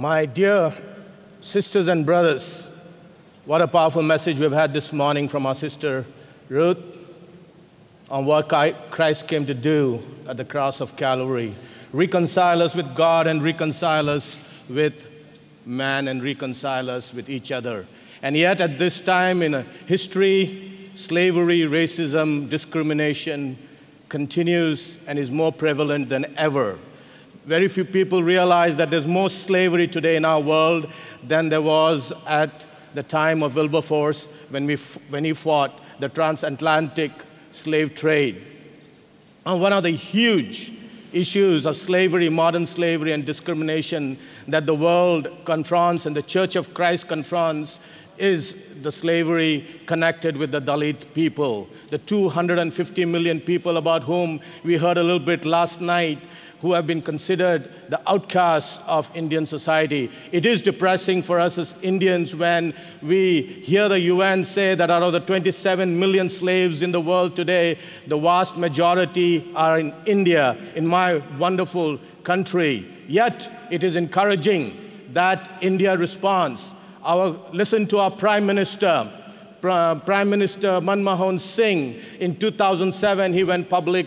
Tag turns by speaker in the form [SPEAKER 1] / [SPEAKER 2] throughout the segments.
[SPEAKER 1] My dear sisters and brothers, what a powerful message we've had this morning from our sister Ruth on what Christ came to do at the cross of Calvary. Reconcile us with God and reconcile us with man and reconcile us with each other. And yet at this time in history, slavery, racism, discrimination continues and is more prevalent than ever. Very few people realize that there's more slavery today in our world than there was at the time of Wilberforce when he fought the transatlantic slave trade. And one of the huge issues of slavery, modern slavery and discrimination that the world confronts and the Church of Christ confronts is the slavery connected with the Dalit people, the 250 million people about whom we heard a little bit last night, who have been considered the outcasts of Indian society. It is depressing for us as Indians when we hear the UN say that out of the 27 million slaves in the world today, the vast majority are in India, in my wonderful country. Yet, it is encouraging that India responds. Listen to our Prime Minister. Prime Minister Manmohan Singh, in 2007, he went public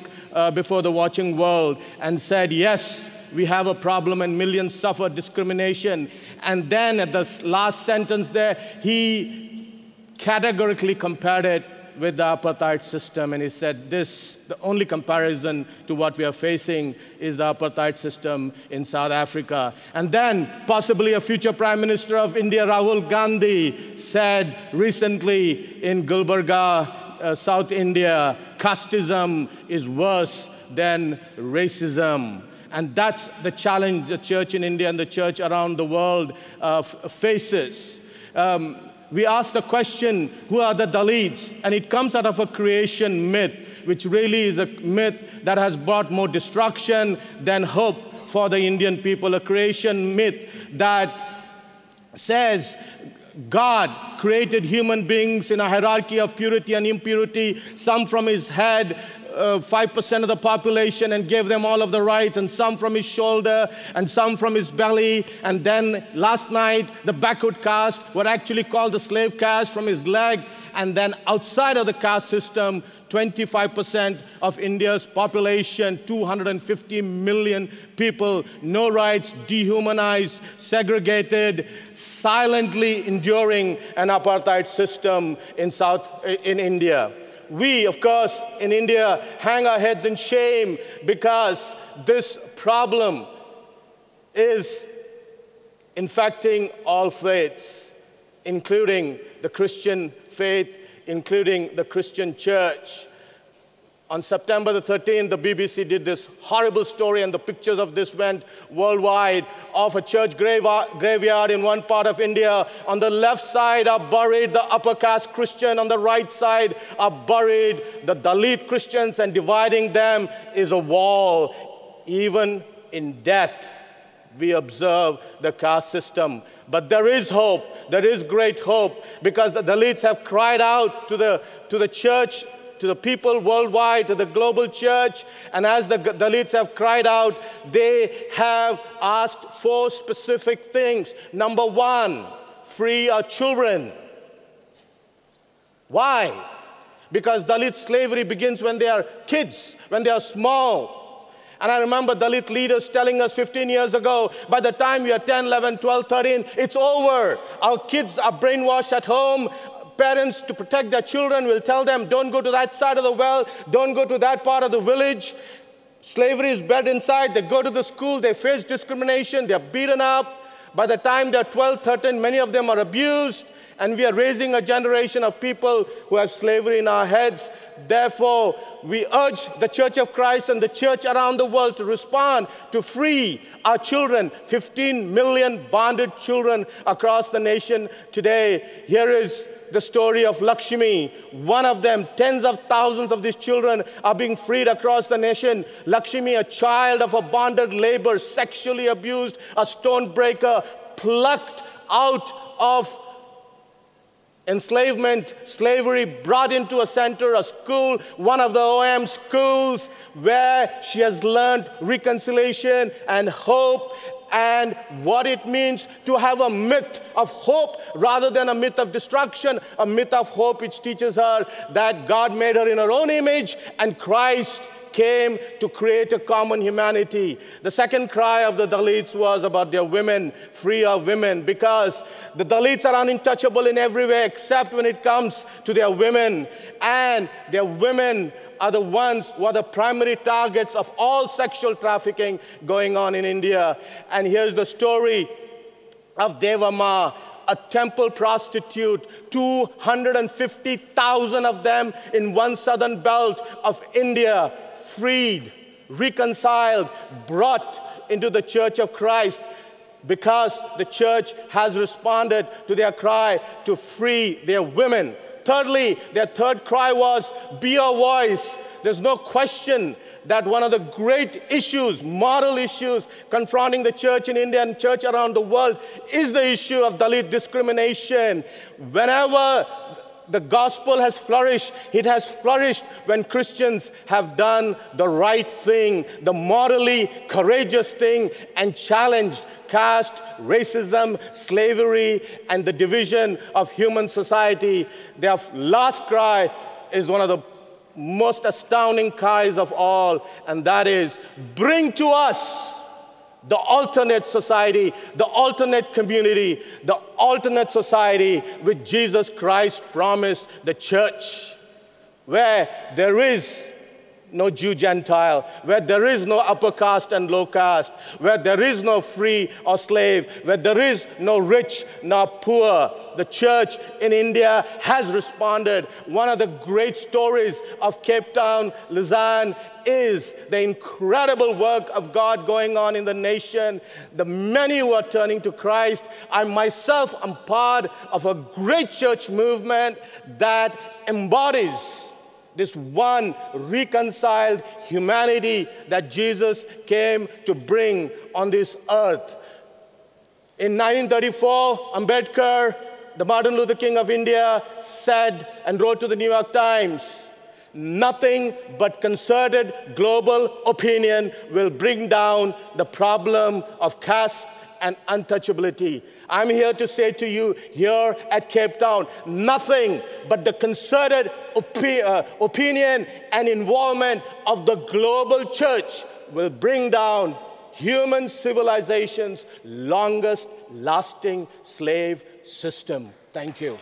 [SPEAKER 1] before the watching world and said, yes, we have a problem and millions suffer discrimination. And then at the last sentence there, he categorically compared it with the apartheid system. And he said, the only comparison to what we are facing is the apartheid system in South Africa. And then possibly a future Prime Minister of India, Rahul Gandhi, said recently in Gulbarga, South India, casteism is worse than racism. And that's the challenge the church in India and the church around the world faces. We ask the question, who are the Dalits? And it comes out of a creation myth, which really is a myth that has brought more destruction than hope for the Indian people. A creation myth that says God created human beings in a hierarchy of purity and impurity, some from his head, 5% of the population, and gave them all of the rights, and some from his shoulder, and some from his belly. And then last night, the backward caste were actually called the slave caste from his leg. And then outside of the caste system, 25% of India's population, 250 million people, no rights, dehumanized, segregated, silently enduring an apartheid system in India. We, of course, in India, hang our heads in shame because this problem is infecting all faiths, including the Christian faith, including the Christian church. On September the 13th, the BBC did this horrible story, and the pictures of this went worldwide, of a church graveyard in one part of India. On the left side are buried the upper caste Christian, on the right side are buried the Dalit Christians, and dividing them is a wall. Even in death, we observe the caste system. But there is hope, there is great hope, because the Dalits have cried out to the church, to the people worldwide, to the global church. And as the Dalits have cried out, they have asked for specific things. Number one, free our children. Why? Because Dalit slavery begins when they are kids, when they are small. And I remember Dalit leaders telling us 15 years ago, by the time we are 10, 11, 12, 13, it's over. Our kids are brainwashed at home. Parents, to protect their children, will tell them, don't go to that side of the well, don't go to that part of the village. Slavery is bred inside. They go to the school, they face discrimination, they're beaten up. By the time they're 12, 13, many of them are abused. And we are raising a generation of people who have slavery in our heads. Therefore, we urge the Church of Christ and the church around the world to respond, to free our children, 15 million bonded children across the nation today. Here is the story of Lakshmi. One of them, tens of thousands of these children are being freed across the nation. Lakshmi, a child of a bonded labor, sexually abused, a stone breaker, plucked out of enslavement, slavery, brought into a center, a school, one of the OM schools, where she has learned reconciliation and hope and what it means to have a myth of hope rather than a myth of destruction, a myth of hope which teaches her that God made her in her own image and Christ came to create a common humanity. The second cry of the Dalits was about their women, free of women, because the Dalits are untouchable in every way except when it comes to their women. And their women are the ones who are the primary targets of all sexual trafficking going on in India. And here's the story of Devamma, a temple prostitute, 250,000 of them in one southern belt of India, freed, reconciled, brought into the Church of Christ because the church has responded to their cry to free their women. Thirdly, their third cry was, be a voice. There's no question that one of the great issues, moral issues, confronting the church in India and church around the world is the issue of Dalit discrimination. Whenever the gospel has flourished, it has flourished when Christians have done the right thing, the morally courageous thing, and challenged caste, racism, slavery, and the division of human society. Their last cry is one of the most astounding cries of all, and that is, bring to us the alternate society, the alternate community, the alternate society which Jesus Christ promised the church, where there is no Jew Gentile, where there is no upper caste and low caste, where there is no free or slave, where there is no rich nor poor. The church in India has responded. One of the great stories of Cape Town, Lausanne, is the incredible work of God going on in the nation. The many who are turning to Christ. I myself am part of a great church movement that embodies this one reconciled humanity that Jesus came to bring on this earth. In 1934, Ambedkar, the Martin Luther King of India, said and wrote to the New York Times, nothing but concerted global opinion will bring down the problem of caste and untouchability. I'm here to say to you here at Cape Town, nothing but the concerted opinion and involvement of the global church will bring down human civilization's longest lasting slave system. Thank you.